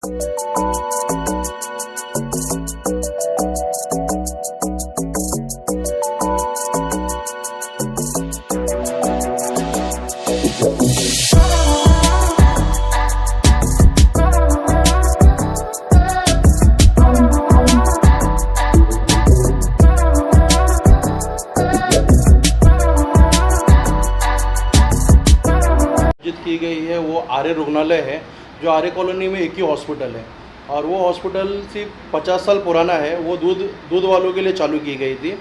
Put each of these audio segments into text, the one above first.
की गई है वो आर्य रुग्णालय है, जो आर्य कॉलोनी में एक ही हॉस्पिटल है और वो हॉस्पिटल सिर्फ 50 साल पुराना है। वो दूध वालों के लिए चालू की गई थी,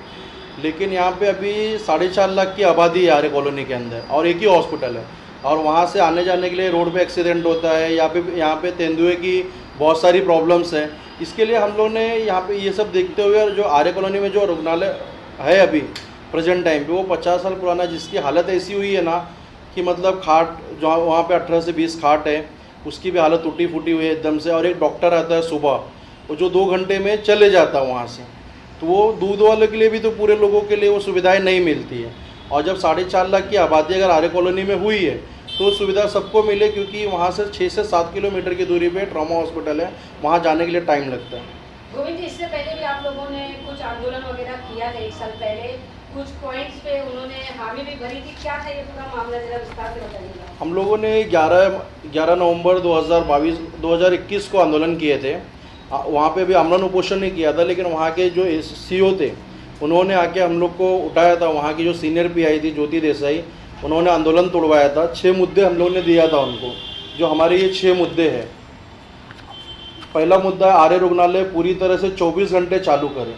लेकिन यहाँ पे अभी 4.5 लाख की आबादी है आर्य कॉलोनी के अंदर और एक ही हॉस्पिटल है और वहाँ से आने जाने के लिए रोड पे एक्सीडेंट होता है। यहाँ पे तेंदुए की बहुत सारी प्रॉब्लम्स हैं। इसके लिए हम लोग ने यहाँ पे ये सब देखते हुए जो आर्य कॉलोनी में जो रुग्णालय है अभी प्रेजेंट टाइम पे वो 50 साल पुराना, जिसकी हालत ऐसी हुई है ना कि मतलब खाट जो वहाँ पे 18 से 20 खाट है, उसकी भी हालत टूटी फूटी हुई है एकदम से। और एक डॉक्टर आता है सुबह, वो जो 2 घंटे में चले जाता है वहाँ से। तो वो दूध वाले के लिए भी तो पूरे लोगों के लिए वो सुविधाएं नहीं मिलती है। और जब 4.5 लाख की आबादी अगर आर्य कॉलोनी में हुई है तो सुविधा सबको मिले, क्योंकि वहाँ से 6 से 7 किलोमीटर की दूरी पे ट्रॉमा हॉस्पिटल है, वहाँ जाने के लिए टाइम लगता है। गोविंद जी, इससे पहले भी आप लोगों ने कुछ आंदोलन वगैरह किया है 1 साल पहले, कुछ पॉइंट्स पे उन्होंने हामी भी भरी थी, क्या था ये पूरा मामला, जरा विस्तार से बताइएगा। हम लोगों ने 11 नवंबर 2021 को आंदोलन किए थे। वहाँ पे भी आमरण उपोषण नहीं किया था, लेकिन वहाँ के जो सीईओ थे उन्होंने आके हम लोग को उठाया था। वहाँ की जो सीनियर पीआई थी ज्योति देसाई, उन्होंने आंदोलन तोड़वाया था। 6 मुद्दे हम लोगों ने दिया था उनको, जो हमारे ये 6 मुद्दे हैं। पहला मुद्दा है आर्य रुग्णालय पूरी तरह से 24 घंटे चालू करें।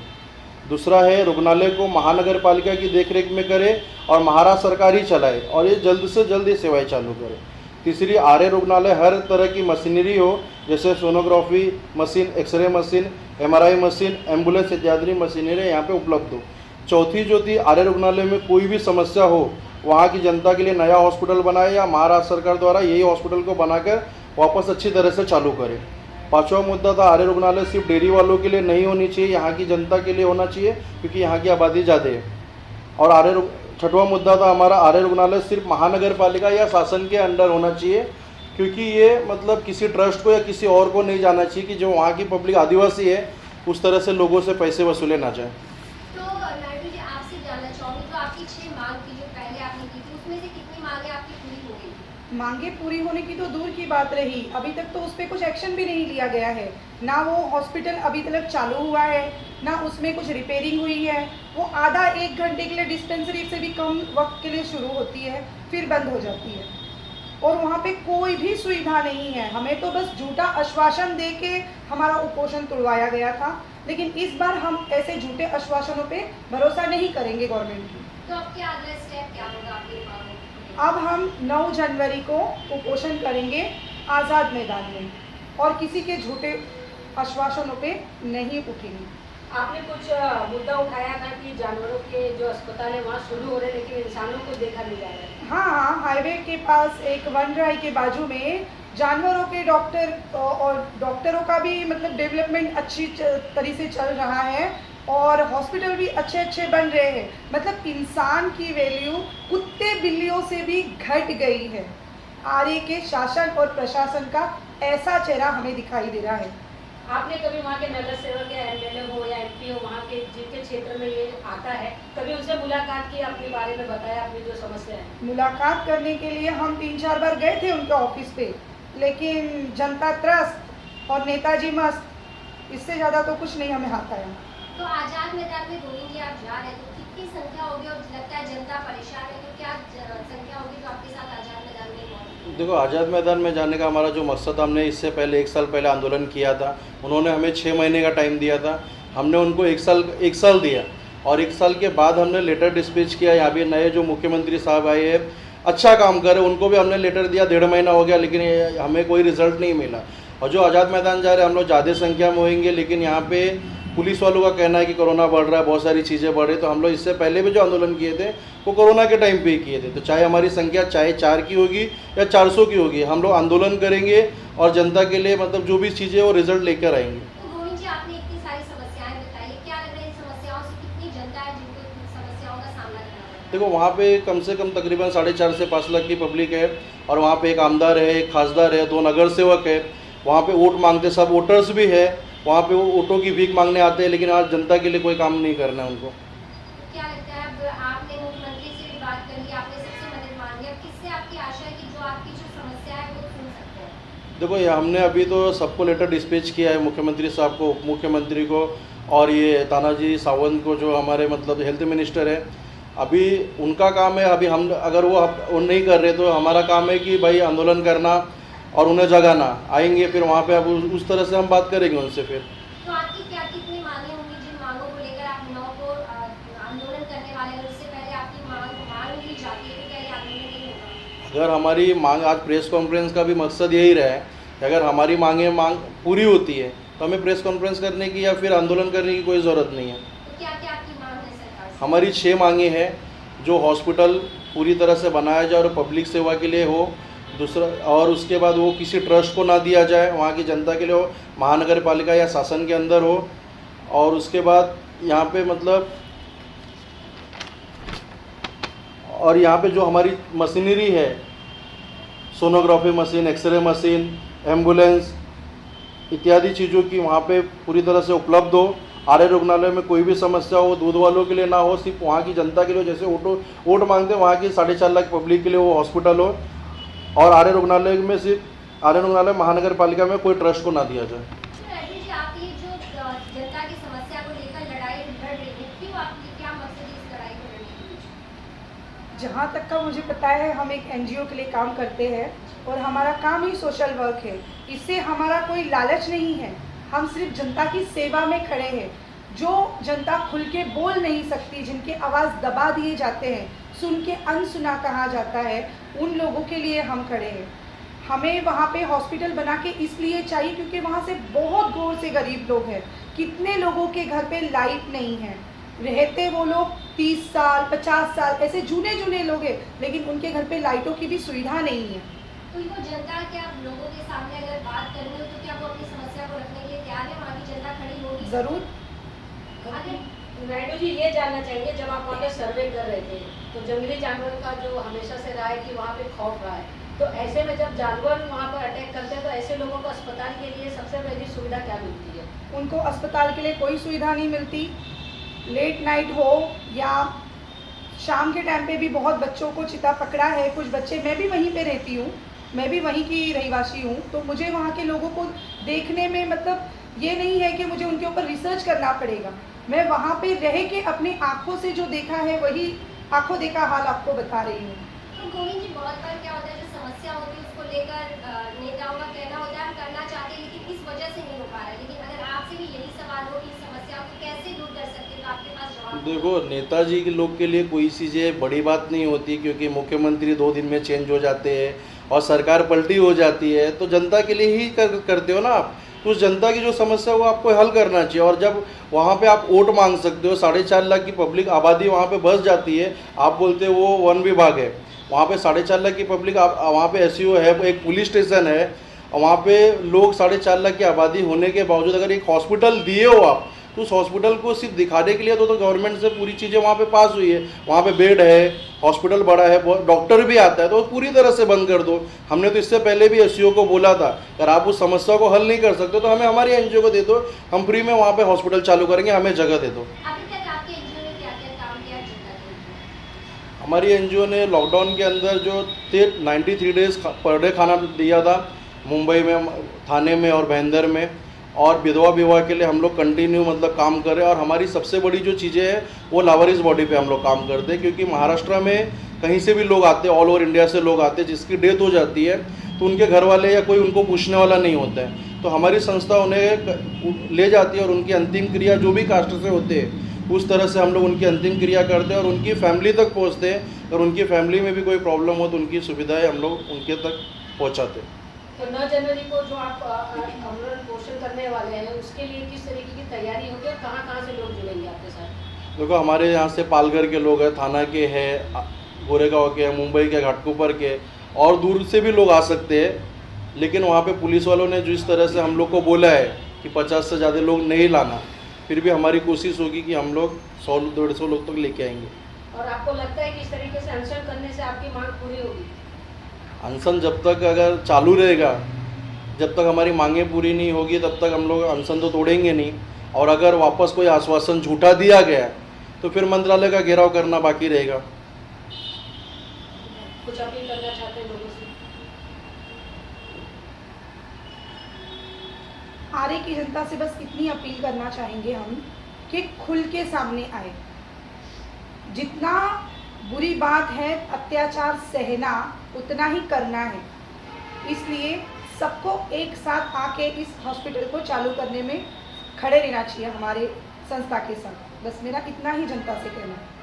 दूसरा है रुग्णालय को महानगर पालिका की देखरेख में करे और महाराष्ट्र सरकार ही चलाए और ये जल्द से जल्द ये सेवाएं चालू करे। तीसरी, आर्य रुग्णालय हर तरह की मशीनरी हो, जैसे sonography machine, X-ray machine, MRI machine, ambulance इत्यादि मशीनरी यहाँ पे उपलब्ध हो। चौथी जो थी, आर्य रुग्णालय में कोई भी समस्या हो वहाँ की जनता के लिए नया हॉस्पिटल बनाए या महाराष्ट्र सरकार द्वारा यही हॉस्पिटल को बनाकर वापस अच्छी तरह से चालू करे। पांचवा मुद्दा था, आर्य रुग्णालय सिर्फ डेयरी वालों के लिए नहीं होनी चाहिए, यहाँ की जनता के लिए होना चाहिए, क्योंकि यहाँ की आबादी ज़्यादा है। और छठवां मुद्दा था हमारा, आर्य रुग्णालय सिर्फ महानगर पालिका या शासन के अंडर होना चाहिए, क्योंकि ये मतलब किसी ट्रस्ट को या किसी और को नहीं जाना चाहिए कि जो वहाँ की पब्लिक आदिवासी है उस तरह से लोगों से पैसे वसूले ना जाए। तो नायडू जी, आपसे जानना चाहूँगी, तो आपकी 6 मांग थी जो पहले आपने की थी, उसमें से कितनी मांगे आपकी पूरी हो गई? मांगे पूरी होने की तो दूर की बात रही, अभी तक तो उस पर कुछ एक्शन भी नहीं लिया गया है। ना वो हॉस्पिटल अभी तक चालू हुआ है, ना उसमें कुछ रिपेयरिंग हुई है। वो आधा 1 घंटे के लिए डिस्पेंसरी से भी कम वक्त के लिए शुरू होती है, फिर बंद हो जाती है और वहाँ पे कोई भी सुविधा नहीं है। हमें तो बस झूठा आश्वासन दे के हमारा उपोषण तुड़वाया गया था, लेकिन इस बार हम ऐसे झूठे आश्वासनों पे भरोसा नहीं करेंगे गवर्नमेंट की। तो अब क्या अगला स्टेप क्या होगा आपके मांगों? अब हम 9 जनवरी को उपोषण करेंगे आज़ाद मैदान में और किसी के झूठे आश्वासनों पे नहीं उठेंगे। आपने कुछ मुद्दा उठाया था कि जानवरों के जो अस्पताल है वहाँ शुरू हो रहे हैं, लेकिन इंसानों को देखा नहीं जा रहा है। हाँ, हाईवे के पास एक वनराई के बाजू में जानवरों के डॉक्टर और डॉक्टरों का भी मतलब डेवलपमेंट अच्छी तरीके से चल रहा है और हॉस्पिटल भी अच्छे बन रहे हैं। मतलब इंसान की वैल्यू कुत्ते बिल्लियों से भी घट गई है। आर्य के शासन और प्रशासन का ऐसा चेहरा हमें दिखाई दे रहा है। आपने कभी वहाँ के नगर सेवक या एमएलए हो या एमपी हो, वहाँ के जिनके क्षेत्र में ये आता है, कभी उनसे मुलाकात की, अपने बारे में बताया अपनी जो समस्या है? मुलाकात करने के लिए हम 3-4 बार गए थे उनके ऑफिस पे, लेकिन जनता त्रस्त और नेताजी मस्त, इससे ज़्यादा तो कुछ नहीं हमें आता है। तो आज़ाद मैदान में गोविंद जी आप जा रहे हैं, तो कितनी संख्या होगी और लगता है जनता परेशान है, तो क्या संख्या होगी जो आपके साथ आज़ाद मैदान में पहुंचेगी? देखो, आज़ाद मैदान में जाने का हमारा जो मकसद, हमने इससे पहले 1 साल पहले आंदोलन किया था। उन्होंने हमें 6 महीने का टाइम दिया था, हमने उनको 1 साल दिया और 1 साल के बाद हमने लेटर डिस्पैच किया। यहाँ भी नए जो मुख्यमंत्री साहब आए हैं, अच्छा काम करे, उनको भी हमने लेटर दिया। 1.5 महीना हो गया, लेकिन हमें कोई रिजल्ट नहीं मिला। और जो आज़ाद मैदान जा रहे हैं, हम लोग ज़्यादा संख्या में होंगे, लेकिन यहाँ पे पुलिस वालों का कहना है कि कोरोना बढ़ रहा है, बहुत सारी चीज़ें बढ़ रही। तो हम लोग इससे पहले भी जो आंदोलन किए थे वो कोरोना के टाइम पे ही किए थे। तो चाहे हमारी संख्या चाहे 4 की होगी या 400 की होगी, हम लोग आंदोलन करेंगे और जनता के लिए मतलब जो भी चीज़ें वो रिजल्ट लेकर आएंगे। तो गोविंद जी, आपने इतनी सारी समस्याएं बताई, क्या लग रहा है इन समस्याओं से कितनी जनता है जिनको इन समस्याओं का सामना करना पड़ रहा है? देखो, वहाँ पे कम से कम तकरीबन 4.5 से 5 लाख की पब्लिक है और वहाँ पे एक आमदार है, एक खासदार है, 2 नगर सेवक है। वहाँ पे वोट मांगते, सब वोटर्स भी है, वहाँ पे वो वोटों की भीख मांगने आते हैं, लेकिन आज जनता के लिए कोई काम नहीं करना है उनको। क्या लगता है, अब आपने मुख्यमंत्री से भी बात कर ली, आपने सबसे मदद मांगी, अब किससे आपकी आशा है कि जो आपकी जो समस्या है वो सुन सकते हैं? देखो ये हमने अभी तो सबको लेटर डिस्पैच किया है, मुख्यमंत्री साहब को, उप मुख्यमंत्री को और ये तानाजी सावंत को जो हमारे मतलब हेल्थ मिनिस्टर है। अभी उनका काम है, अभी हम अगर वो नहीं कर रहे तो हमारा काम है कि भाई आंदोलन करना और उन्हें जगाना। आएंगे फिर वहाँ पे, अब उस तरह से हम बात करेंगे उनसे फिर। तो आपकी क्या कितनी मांगे होंगी जिन मांगों को लेकर आप 9 को आंदोलन करने वाले हैं? उससे पहले आपकी मांग ली जाती है तो क्या ये आंदोलन नहीं होगा? अगर हमारी मांग, आज प्रेस कॉन्फ्रेंस का भी मकसद यही रहा है कि अगर हमारी मांग पूरी होती है तो हमें प्रेस कॉन्फ्रेंस करने की या फिर आंदोलन करने की कोई ज़रूरत नहीं है। तो क्या क्या आपकी मांग है सरकार से? हमारी 6 मांगे हैं। जो हॉस्पिटल पूरी तरह से बनाया जाए और पब्लिक सेवा के लिए हो, दूसरा, और उसके बाद वो किसी ट्रस्ट को ना दिया जाए, वहाँ की जनता के लिए हो, महानगर पालिका या शासन के अंदर हो। और उसके बाद यहाँ पे मतलब, और यहाँ पे जो हमारी मशीनरी है, sonography machine, X-ray machine, ambulance इत्यादि चीज़ों की वहाँ पे पूरी तरह से उपलब्ध हो। आर्य रुग्णालय में कोई भी समस्या हो, दूध वालों के लिए ना हो, सिर्फ वहाँ की जनता के लिए, जैसे वोट मांगते हैं वहाँ की 4.5 लाख पब्लिक के लिए वो हॉस्पिटल हो। और आर्य रुग्णालय में सिर्फ आर्य रुग्णालय महानगर पालिका में कोई ट्रस्ट को ना दिया जाए। राजीव जी, आप ये जो जनता की समस्या को लेकर लड़ाई लड़ रही है, क्यों, आपकी क्या मकसद है इस लड़ाई को लड़ने के पीछे? जहाँ तक का मुझे पता है, हम एक एनजीओ के लिए काम करते हैं और हमारा काम ही सोशल वर्क है। इससे हमारा कोई लालच नहीं है, हम सिर्फ जनता की सेवा में खड़े हैं। जो जनता खुल के बोल नहीं सकती, जिनके आवाज़ दबा दिए जाते हैं, सुन के अनसुना कहा जाता है, उन लोगों के लिए हम खड़े हैं। हमें वहाँ पे हॉस्पिटल बना के इसलिए चाहिए क्योंकि वहाँ से बहुत गौर से गरीब लोग हैं। कितने लोगों के घर पे लाइट नहीं है, रहते वो लोग 30 साल 50 साल, ऐसे जूने लोग हैं, लेकिन उनके घर पे लाइटों की भी सुविधा नहीं है। तो वो जनता क्या लोगों के सामने अगर बात करनी हो तो क्या वो अपनी समस्या को रखने के लिए तैयार है? वहाँ की जनता खड़ी होगी ज़रूर। अगर नायडू जी ये जानना चाहेंगे, जब आप वहाँ पे सर्वे कर रहे थे तो जंगली जानवर का जो हमेशा से रहा है कि वहाँ पे खौफ रहा है, तो ऐसे में जब जानवर वहाँ पर अटैक करते हैं तो ऐसे लोगों को अस्पताल के लिए सबसे पहली सुविधा क्या मिलती है? उनको अस्पताल के लिए कोई सुविधा नहीं मिलती। लेट नाइट हो या शाम के टाइम पे भी बहुत बच्चों को चिता पकड़ा है। कुछ बच्चे, मैं भी वहीं पे रहती हूँ, मैं भी वहीं की रहीवासी हूँ, तो मुझे वहाँ के लोगों को देखने में मतलब ये नहीं है कि मुझे उनके ऊपर रिसर्च करना पड़ेगा। मैं वहाँ पे रह के अपनी आँखों से जो देखा है वही आँखों देखा हाल आपको बता रही हूँ। तो गोविंद जी, बहुत बार क्या होता है, जो समस्या होती है उसको लेकर नेताओं का कहना होता है हम करना चाहते हैं लेकिन इस वजह से नहीं हो पा रहा है, लेकिन अगर आपसे भी यही सवाल हो कि इस समस्या को कैसे दूर कर सकते हैं तो आपके पास जवाब? देखो, नेताजी के लोग के लिए कोई चीज़ें बड़ी बात नहीं होती, क्योंकि मुख्यमंत्री 2 दिन में चेंज हो जाते हैं और सरकार पलटी हो जाती है, तो जनता के लिए ही करते हो ना आप। तो उस जनता की जो समस्या है वो आपको हल करना चाहिए। और जब वहाँ पे आप वोट मांग सकते हो, 4.5 लाख की पब्लिक आबादी वहाँ पे बस जाती है, आप बोलते हो वो वन विभाग है, वहाँ पे 4.5 लाख की पब्लिक, वहाँ पे SEO है, एक पुलिस स्टेशन है, वहाँ पे लोग 4.5 लाख की आबादी होने के बावजूद अगर एक हॉस्पिटल दिए हो आप, तो उस हॉस्पिटल को सिर्फ दिखाने के लिए तो गवर्नमेंट से पूरी चीज़ें वहाँ पे पास हुई है, वहाँ पे बेड है, हॉस्पिटल बड़ा है, डॉक्टर भी आता है, तो पूरी तरह से बंद कर दो। हमने तो इससे पहले भी SEO को बोला था, अगर आप उस समस्या को हल नहीं कर सकते तो हमें हमारी NGO को दे दो, हम फ्री में वहाँ पे हॉस्पिटल चालू करेंगे, हमें जगह दे दो। अभी तक आपके एनजीओ ने क्या क्या काम किया जनता के लिए? हमारी NGO ने लॉकडाउन के अंदर जो 93 डेज पर डे खाना दिया था, मुंबई में, थाने में और भाईंदर में, और विधवा विवाह के लिए हम लोग कंटिन्यू मतलब काम कर रहे हैं। और हमारी सबसे बड़ी जो चीज़ें हैं वो लावारिस बॉडी पे हम लोग काम करते हैं, क्योंकि महाराष्ट्र में कहीं से भी लोग आते हैं, ऑल ओवर इंडिया से लोग आते हैं, जिसकी डेथ हो जाती है तो उनके घर वाले या कोई उनको पूछने वाला नहीं होता है, तो हमारी संस्था उन्हें ले जाती है और उनकी अंतिम क्रिया जो भी कास्ट से होते हैं उस तरह से हम लोग उनकी अंतिम क्रिया करते हैं और उनकी फैमिली तक पहुँचते हैं। और उनकी फैमिली में भी कोई प्रॉब्लम हो तो उनकी सुविधाएँ हम लोग उनके तक पहुँचाते हैं। तो 9 जनवरी को जो आप आंदोलन पोषण करने वाले हैं उसके लिए किस तरीके की तैयारी होगी और कहाँ से लोग जुड़ेंगे आपके साथ? देखो, हमारे यहाँ से पालघर के लोग हैं, थाना के हैं, गोरेगांव के हैं, मुंबई के, घाटकोपर के, और दूर से भी लोग आ सकते हैं। लेकिन वहाँ पे पुलिस वालों ने जिस तरह से हम लोग को बोला है कि 50 से ज़्यादा लोग नहीं लाना, फिर भी हमारी कोशिश होगी कि हम लोग 100-150 लोग तक लेके आएंगे। और आपको लगता है कि इस तरीके से अनशन करने से आपकी मांग पूरी होगी? अनशन जब तक अगर चालू रहेगा जब तक हमारी मांगें पूरी नहीं होगी तब तक हम लोग अनशन तो तोड़ेंगे नहीं। और अगर वापस कोई आश्वासन झूठा दिया गया तो फिर मंत्रालय का घेराव करना बाकी रहेगा। कुछ अपील करना चाहते हैं लोगों से? आरे की जनता से बस इतनी अपील करना चाहेंगे हम कि खुल के सामने आए। जितना बुरी बात है अत्याचार सहना उतना ही करना है, इसलिए सबको एक साथ आके इस हॉस्पिटल को चालू करने में खड़े रहना चाहिए हमारे संस्था के साथ। बस मेरा इतना ही जनता से कहना है।